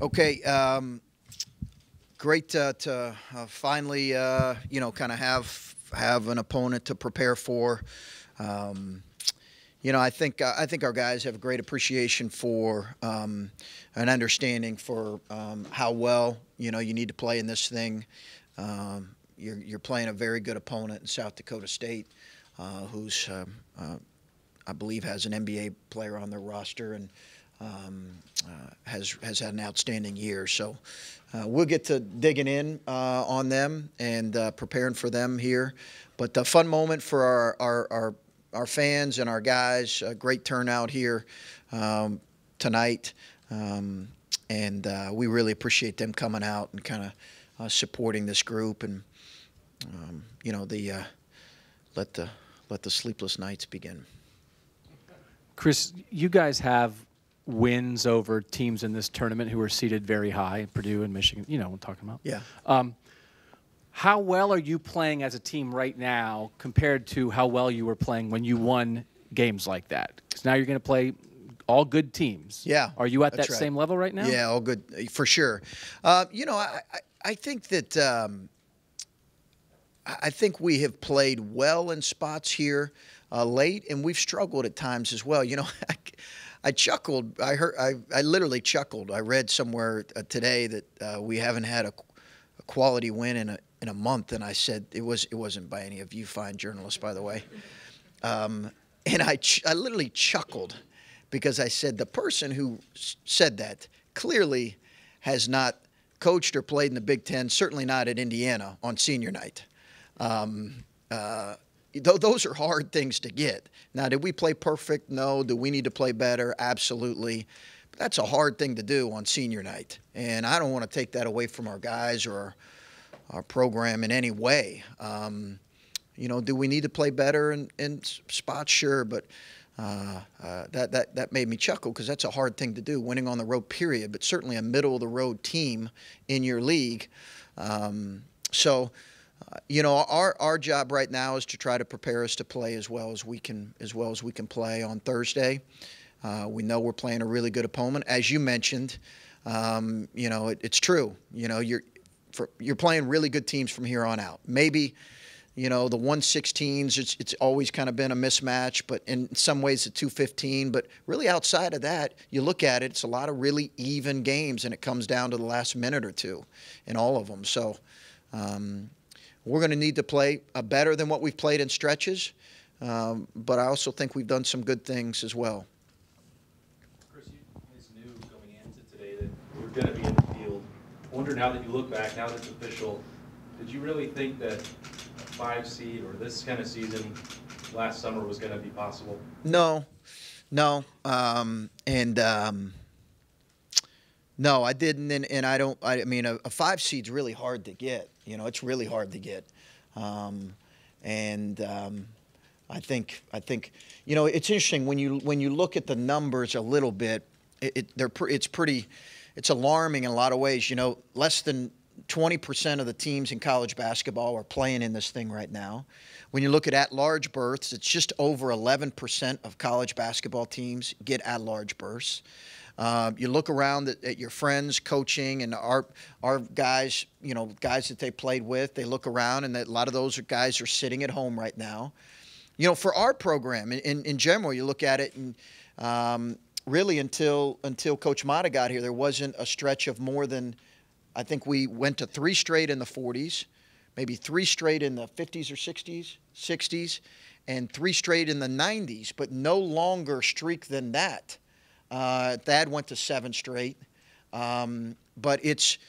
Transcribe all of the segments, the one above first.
Okay, great to finally, kind of have an opponent to prepare for. I think our guys have a great appreciation for an understanding for how well you need to play in this thing. You're playing a very good opponent in South Dakota State, who's I believe has an NBA player on their roster and has had an outstanding year. So we'll get to digging in on them and preparing for them here. But a fun moment for our fans and our guys. A great turnout here tonight, and we really appreciate them coming out and kind of supporting this group and let the sleepless nights begin. Chris, you guys have wins over teams in this tournament who are seated very high, Purdue and Michigan. You know what I'm talking about. Yeah. How well are you playing as a team right now compared to how well you were playing when you won games like that? Because now you're going to play all good teams. Yeah. Are you at that right. same level right now? Yeah, all good for sure. I think that I think we have played well in spots here late, and we've struggled at times as well. I chuckled. I literally chuckled. I read somewhere today that we haven't had a quality win in a month, and I said it wasn't by any of you fine journalists, by the way. And I literally chuckled because I said the person who said that clearly has not coached or played in the Big Ten, certainly not at Indiana on senior night. Those are hard things to get. Now, did we play perfect? No. Do we need to play better? Absolutely. But that's a hard thing to do on senior night, and I don't want to take that away from our guys or our program in any way. Do we need to play better in spots? Sure, but that made me chuckle because that's a hard thing to do, winning on the road, period, but certainly a middle-of-the-road team in your league. Our job right now is to try to prepare us to play as well as we can play on Thursday. We know we're playing a really good opponent, as you mentioned. It's true. You're playing really good teams from here on out. Maybe, the 116s, it's always kind of been a mismatch, but in some ways the 215. But really outside of that, you look at it, it's a lot of really even games, and it comes down to the last minute or two in all of them. So we're going to need to play better than what we've played in stretches, but I also think we've done some good things as well. Chris, you guys knew going into today that we were going to be in the field. I wonder now that you look back, now that it's official, did you really think that a 5 seed or this kind of season last summer was going to be possible? No. No, I didn't, and I don't. I mean, a 5 seed's really hard to get. It's really hard to get, I think it's interesting when you look at the numbers a little bit. It's alarming in a lot of ways. Less than 20% of the teams in college basketball are playing in this thing right now. When you look at at-large berths, it's just over 11% of college basketball teams get at-large berths. You look around at your friends coaching and our guys, guys that they played with, they look around and a lot of those guys are sitting at home right now. For our program in general, you look at it and really until Coach Mata got here, there wasn't a stretch of more than, I think we went to 3 straight in the 40s, maybe 3 straight in the 50s or 60s, and 3 straight in the 90s, but no longer streak than that. Thad went to 7 straight, but it's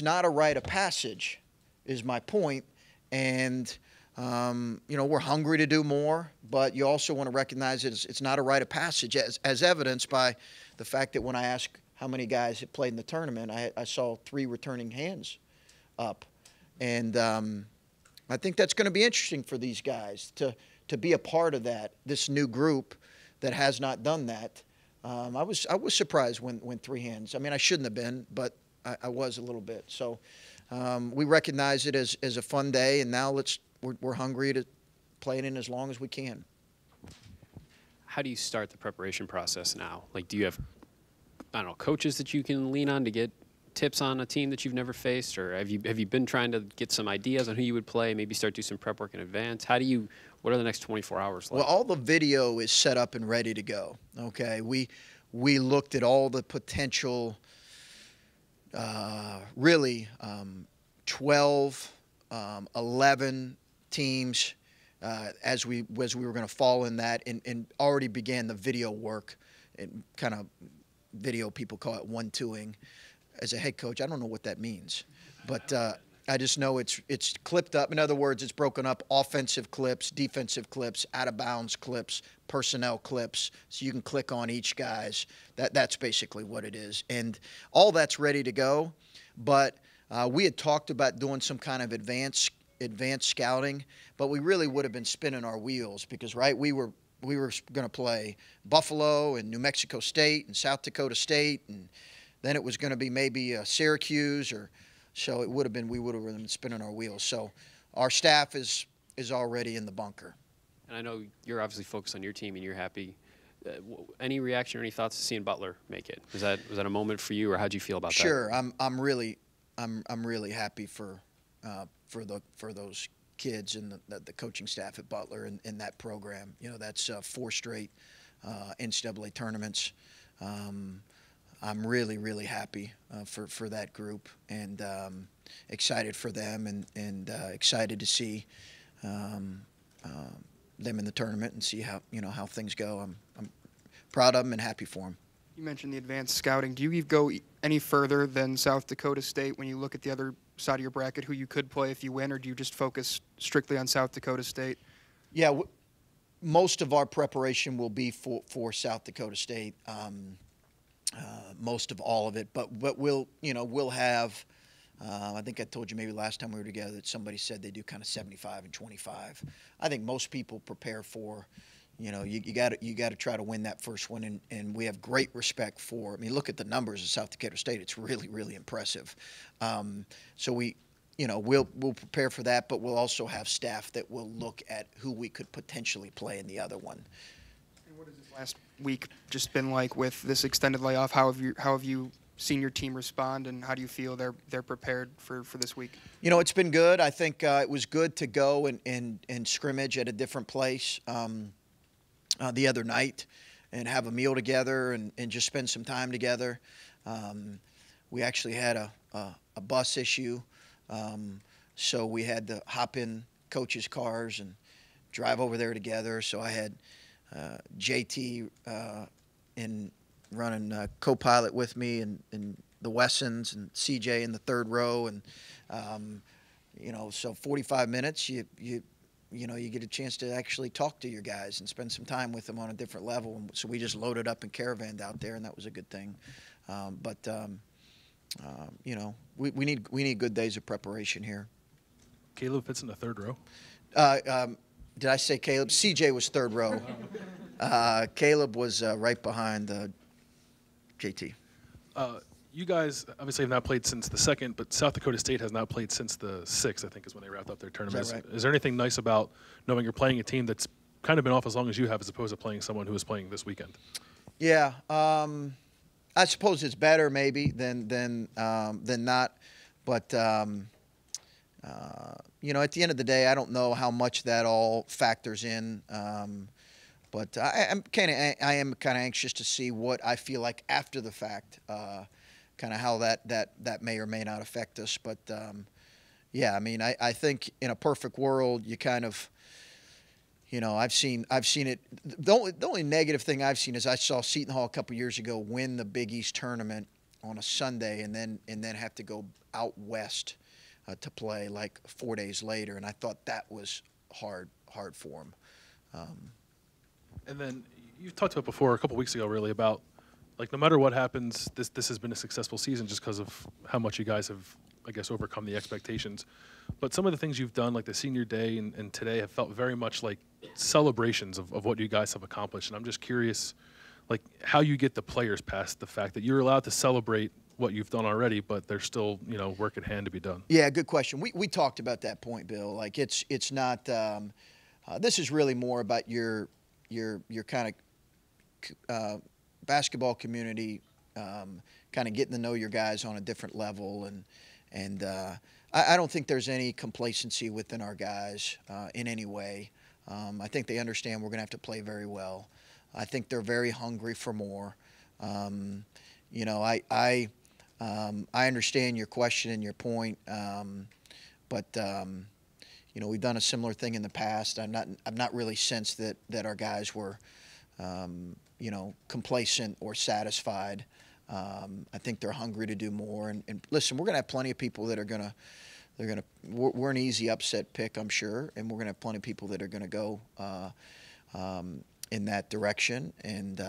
not a rite of passage, is my point. And we're hungry to do more, but you also want to recognize that it's not a rite of passage, as evidenced by the fact that when I asked how many guys had played in the tournament, I saw 3 returning hands up, and I think that's going to be interesting for these guys to be a part of this new group that has not done that. I was surprised when 3 hands. I mean, I shouldn't have been, but I was a little bit. So we recognize it as a fun day, and now we're hungry to play it in as long as we can. How do you start the preparation process now? Like, do you have I don't know, coaches that you can lean on to get tips on a team that you've never faced, or have you been trying to get some ideas on who you would play, maybe start do some prep work in advance? What are the next 24 hours like? Well, all the video is set up and ready to go. Okay, we looked at all the potential, 12, 11 teams as we were going to fall in that, and already began the video work, and kind of video people call it 1-2ing. As a head coach, I don't know what that means, but I just know it's clipped up. In other words, it's broken up: offensive clips, defensive clips, out of bounds clips, personnel clips. So you can click on each guy's. That's basically what it is, and all that's ready to go. But we had talked about doing some kind of advanced scouting, but we really would have been spinning our wheels because, right, we were going to play Buffalo and New Mexico State and South Dakota State, and then it was going to be maybe Syracuse, or so it would have been. We would have been spinning our wheels. So our staff is already in the bunker. And I know you're obviously focused on your team and you're happy. Any reaction or any thoughts to seeing Butler make it? Was that a moment for you, or how do you feel about that? Sure, I'm really happy for those kids and the coaching staff at Butler and that program. You know, that's 4 straight NCAA tournaments. I'm really happy for that group, and excited for them, and excited to see them in the tournament and see how things go. I'm proud of them and happy for them. You mentioned the advanced scouting. Do you go any further than South Dakota State when you look at the other side of your bracket, who you could play if you win, or do you just focus strictly on South Dakota State? Yeah, most of our preparation will be for South Dakota State. Most of all of it, but we'll have. I think I told you maybe last time we were together that somebody said they do kind of 75 and 25. I think most people prepare for, you got to try to win that first one, and we have great respect for. I mean, look at the numbers of South Dakota State; it's really impressive. So we'll prepare for that, but we'll also have staff that will look at who we could potentially play in the other one. What has this last week just been like with this extended layoff? How have you seen your team respond, and how do you feel they're prepared for this week? It's been good. I think it was good to go and scrimmage at a different place the other night and have a meal together and just spend some time together. We actually had a bus issue, so we had to hop in coaches' cars and drive over there together. So I had JT in running co-pilot with me, and the Wessons and CJ in the third row, and so 45 minutes you get a chance to actually talk to your guys and spend some time with them on a different level. And so we just loaded up and caravanned out there, and that was a good thing. We need good days of preparation here. Caleb fits in the third row. Did I say Caleb? CJ was third row. Caleb was right behind JT. You guys obviously have not played since the 2nd, but South Dakota State has not played since the 6th, I think, is when they wrapped up their tournament. Is that right? Is there anything nice about knowing you're playing a team that's kind of been off as long as you have, as opposed to playing someone who is playing this weekend? Yeah, I suppose it's better maybe than not, but at the end of the day, I don't know how much that all factors in. But I am kind of anxious to see what I feel like after the fact, kind of how that may or may not affect us. But yeah, I mean, I think in a perfect world, you kind of, I've seen it. The only negative thing I've seen is I saw Seton Hall a couple years ago win the Big East tournament on a Sunday, and then have to go out west to play like 4 days later, and I thought that was hard for them. And then you talked about before a couple weeks ago, really, about like no matter what happens, this has been a successful season just because of how much you guys have, I guess, overcome the expectations. But some of the things you've done, like the senior day and today, have felt very much like celebrations of what you guys have accomplished. And I'm just curious, like, how you get the players past the fact that you're allowed to celebrate what you've done already, but there's still, work at hand to be done. Yeah, good question. We talked about that point, Bill. Like, it's not. This is really more about your kind of basketball community kind of getting to know your guys on a different level. And I don't think there's any complacency within our guys in any way. I think they understand we're going to have to play very well. I think they're very hungry for more. You know, I understand your question and your point, but you know, we've done a similar thing in the past. I've not really sensed that our guys were, you know, complacent or satisfied. I think they're hungry to do more. And listen, we're going to have plenty of people that are going to. We're an easy upset pick, I'm sure, and we're going to have plenty of people that are going to go in that direction. And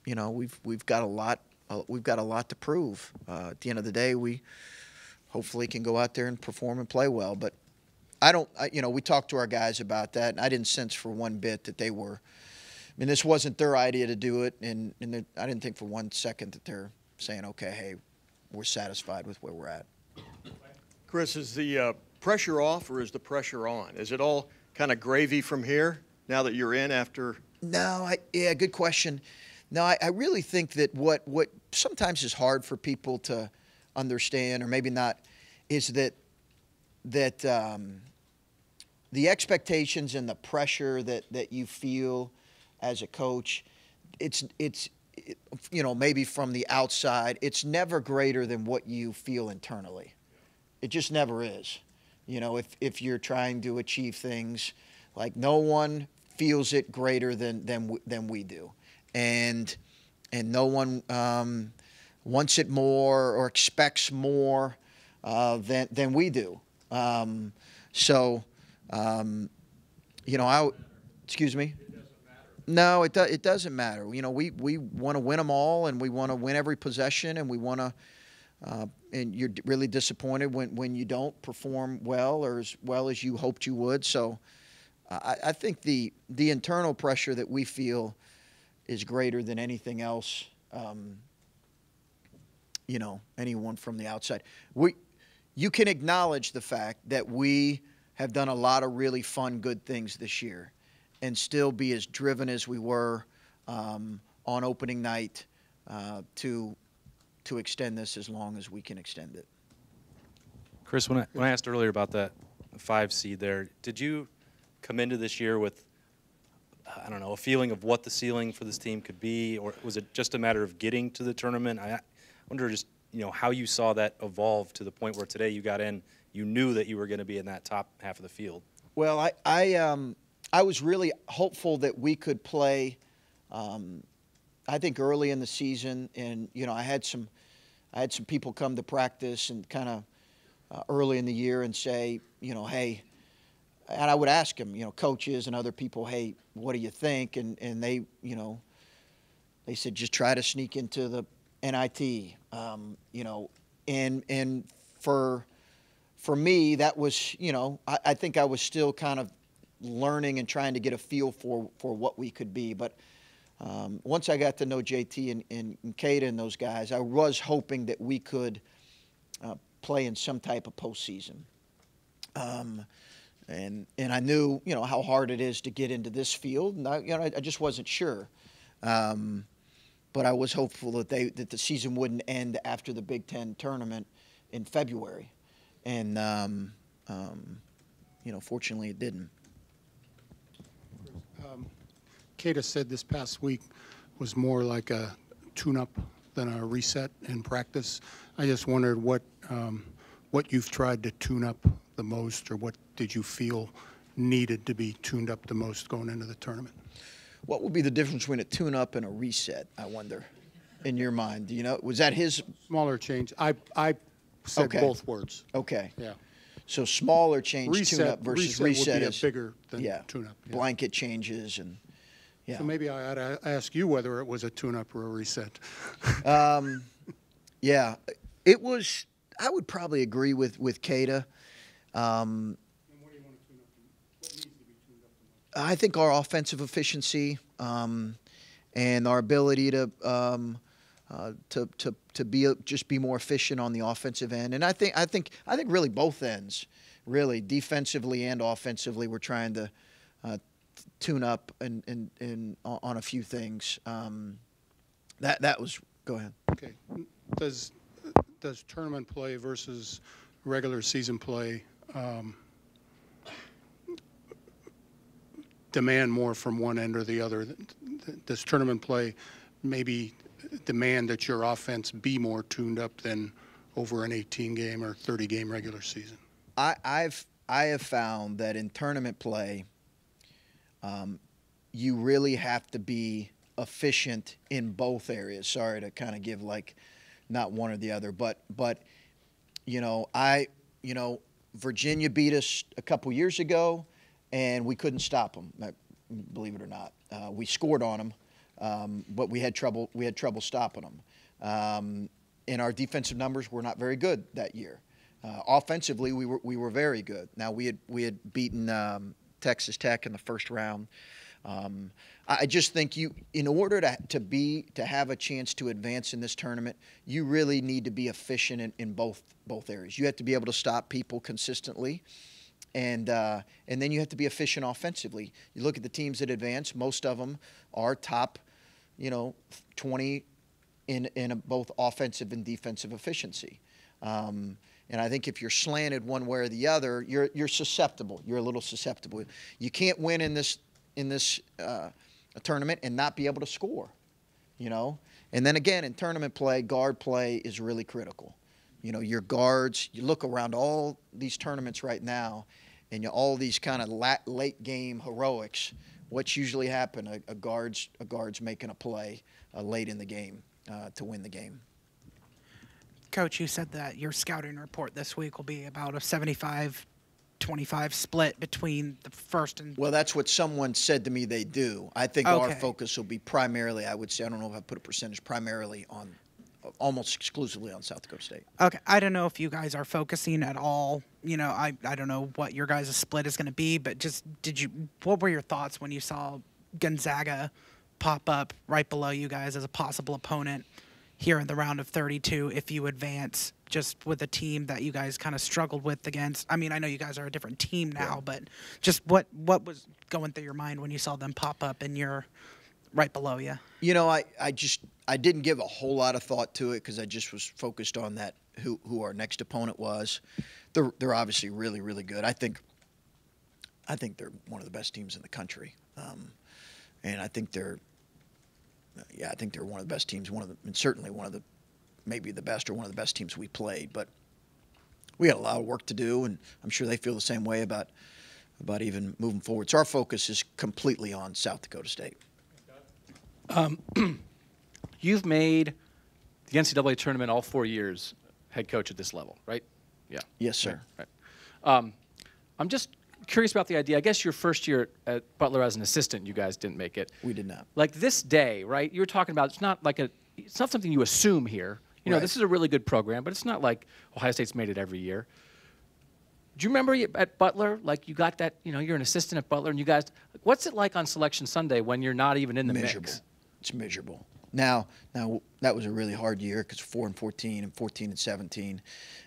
you know, we've got a lot to prove. At the end of the day, we hopefully can go out there and perform and play well. But you know, we talked to our guys about that, and I didn't sense for one bit that they were. I mean, this wasn't their idea to do it, and I didn't think for one second that they're saying, okay, hey, we're satisfied with where we're at. Chris, is the pressure off or is the pressure on? Is it all kind of gravy from here now that you're in after? No, yeah, good question. No, I really think that what sometimes is hard for people to understand, or maybe not, is that the expectations and the pressure that you feel as a coach, it's you know, maybe from the outside, it's never greater than what you feel internally. It just never is. You know, if you're trying to achieve things, like no one feels it greater than we do, and no one wants it more or expects more than we do. So, you know, excuse me. No, it doesn't matter. You know, we want to win them all, and we want to win every possession, and we want to. And you're really disappointed when you don't perform well or as well as you hoped you would. So I think the internal pressure that we feel is greater than anything else, you know, anyone from the outside. You can acknowledge the fact that we have done a lot of really fun, good things this year and still be as driven as we were on opening night to extend this as long as we can extend it. Chris, when I asked earlier about that 5 seed there, did you come into this year with, I don't know, a feeling of what the ceiling for this team could be, or was it just a matter of getting to the tournament? I wonder just, you know, how you saw that evolve to the point where today you got in, you knew that you were going to be in that top half of the field. Well, I was really hopeful that we could play. I think early in the season, and you know, I had some people come to practice and kind of early in the year and say, you know, hey, and I would ask them, you know, coaches and other people, hey, what do you think? And they, you know, they said just try to sneak into the NIT, you know, and for me that was, you know, I think I was still kind of learning and trying to get a feel for what we could be, but. Once I got to know JT and Dakota and those guys, I was hoping that we could play in some type of postseason. And I knew, you know, how hard it is to get into this field, and I just wasn't sure. But I was hopeful that the season wouldn't end after the Big Ten tournament in February, and you know, fortunately, it didn't. Dakota said this past week was more like a tune-up than a reset in practice. I just wondered what you've tried to tune up the most, or what did you feel needed to be tuned up the most going into the tournament? What would be the difference between a tune-up and a reset, I wonder, in your mind? Do you know, was that his? Smaller change. I said Okay. both words. Okay. Yeah. So smaller change, Reset, tune-up versus reset would be is bigger than yeah, tune-up. Yeah. blanket changes and yeah. So maybe I ought to ask you whether it was a tune-up or a reset. Yeah, it was. I would probably agree with Dakota. And what do you want to tune up? What needs to be tuned up the most? I think our offensive efficiency and our ability to be more efficient on the offensive end, and I think really both ends, really defensively and offensively, we're trying to tune up and on a few things. That was Go ahead. Okay. Does tournament play versus regular season play demand more from one end or the other? Does tournament play maybe demand that your offense be more tuned up than over an 18-game or 30-game regular season? I have found that in tournament play, you really have to be efficient in both areas. Sorry to kind of give like not one or the other, but Virginia beat us a couple years ago, and we couldn't stop them. Believe it or not, we scored on them, but we had trouble stopping them. And our defensive numbers were not very good that year. Offensively, we were very good. Now we had beaten Texas Tech in the first round. I just think in order to have a chance to advance in this tournament, you really need to be efficient in both areas. You have to be able to stop people consistently, and then you have to be efficient offensively. You look at the teams that advance; most of them are top, 20 in both offensive and defensive efficiency. And I think if you're slanted one way or the other, you're susceptible. You're a little susceptible. You can't win in this tournament and not be able to score, And then again, in tournament play, guard play is really critical. Your guards. You look around all these tournaments right now, and all these kind of late game heroics. What's usually happen? A guard's making a play late in the game to win the game. Coach, you said that your scouting report this week will be about a 75-25 split between the first and... Well, that's what someone said to me they do. I think our focus will be primarily, I would say, I don't know if I put a percentage, primarily on, almost exclusively on South Dakota State. Okay. I don't know if you guys are focusing at all. I don't know what your guys' split is going to be, but just what were your thoughts when you saw Gonzaga pop up right below you guys as a possible opponent here in the round of 32 if you advance, just with a team that you guys kind of struggled with against? I mean, I know you guys are a different team now, but just what was going through your mind when you saw them pop up and you're right below you? I didn't give a whole lot of thought to it because I just was focused on that who our next opponent was. They're obviously really, really good. I think they're one of the best teams in the country, and I think they're one of the best teams, and certainly one of the, maybe the best or one of the best teams we played. But we had a lot of work to do, and I'm sure they feel the same way about even moving forward. So our focus is completely on South Dakota State. You've made the NCAA tournament all 4 years, head coach at this level, right? Yeah. Yes, sir. Right. I'm just curious about the idea. I guess your first year at Butler as an assistant, you guys didn't make it. We did not. Like this day, right? You were talking about it's not something you assume here. This is a really good program, but it's not like Ohio State's made it every year. Do you remember at Butler, like you got that, you're an assistant at Butler, and you guys, what's it like on Selection Sunday when you're not even in the mix? It's miserable. Now that was a really hard year because 4 and 14 and 14 and 17,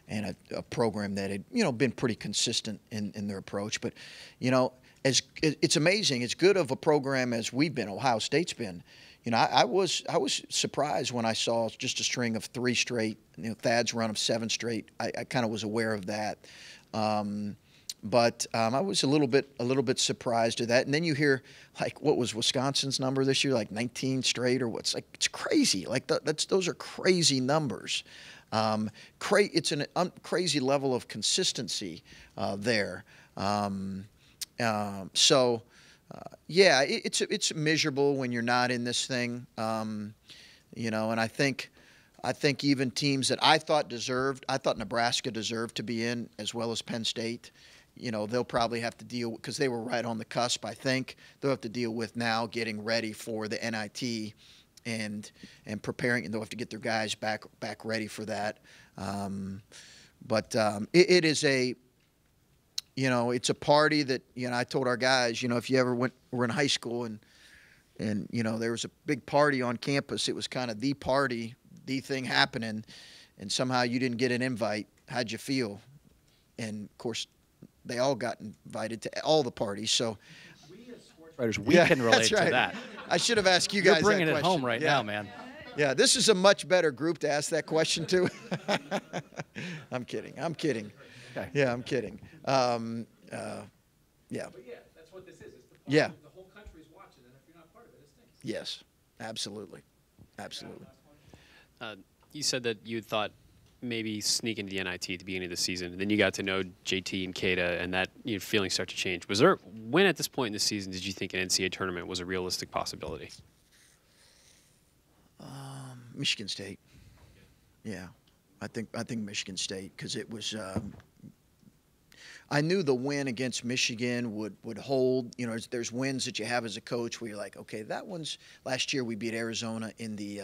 and a program that had been pretty consistent in their approach. But it's amazing. As good of a program as we've been, Ohio State's been. I was surprised when I saw just a string of 3 straight. Thad's run of 7 straight. I kind of was aware of that. But I was a little bit surprised at that. And then you hear, like, what was Wisconsin's number this year? Like 19 straight or what's, like, it's crazy. Like those are crazy numbers. It's an crazy level of consistency there. It's miserable when you're not in this thing. And I think even teams that I thought Nebraska deserved to be in, as well as Penn State, they'll probably have to deal, because they were right on the cusp, I think. They'll have to deal with now getting ready for the NIT and preparing, and they'll have to get their guys back ready for that. It is it's a party that, I told our guys, if you ever were in high school and there was a big party on campus, it was kind of the party, the thing happening, and somehow you didn't get an invite, how'd you feel? And, of course, they all got invited to all the parties. So we as sports writers, we can relate to that. I should have asked you guys You're bringing that it home right now, man. Yeah, this is a much better group to ask that question to. I'm kidding. I'm kidding. Okay. Yeah, I'm kidding. Yeah. But yeah, that's what this is. It's the part Yeah. the whole country's watching, and if you're not part of it, it stinks. Yes, absolutely. Absolutely. You said that you thought maybe sneak into the NIT at the beginning of the season. Then you got to know JT and Dakota, and that feelings start to change. When at this point in the season did you think an NCAA tournament was a realistic possibility? Michigan State. Yeah, I think Michigan State, because it was. I knew the win against Michigan would hold. You know, there's wins that you have as a coach where you're like, okay, that one's. Last year we beat Arizona in the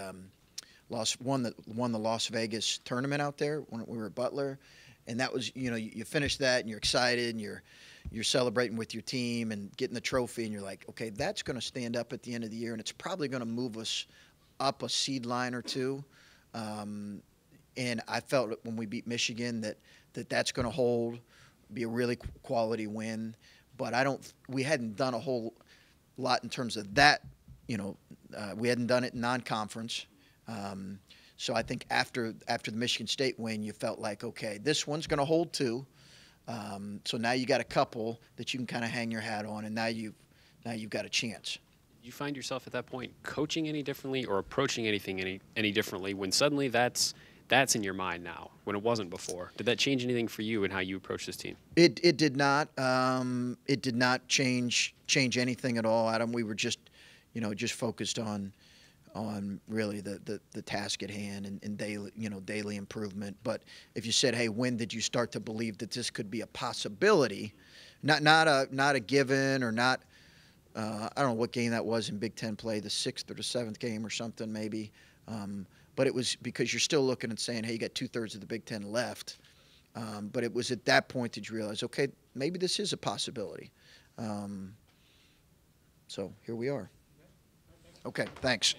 won the Las Vegas tournament out there when we were at Butler, and that was, you finish that and you're excited and you're celebrating with your team and getting the trophy, and you're like, okay, that's going to stand up at the end of the year, and it's probably going to move us up a seed line or two. And I felt that when we beat Michigan that's going to hold, be a really quality win. But we hadn't done a whole lot in terms of that. We hadn't done it in non-conference. So I think after the Michigan State win, you felt like, okay, this one's going to hold too. So now you got a couple that you can kind of hang your hat on, and now you've got a chance. Did you find yourself at that point coaching any differently or approaching anything any differently when suddenly that's in your mind now when it wasn't before? Did that change anything for you and how you approach this team? It did not. It did not change anything at all, Adam. We were just focused on really the task at hand and daily improvement. But if you said, hey, when did you start to believe that this could be a possibility, not a given, or not, I don't know what game that was in Big Ten play, the 6th or the 7th game or something maybe. But it was because you're still looking and saying, hey, you got 2/3 of the Big Ten left. But it was at that point that you realize, okay, maybe this is a possibility. So here we are. Okay, thanks.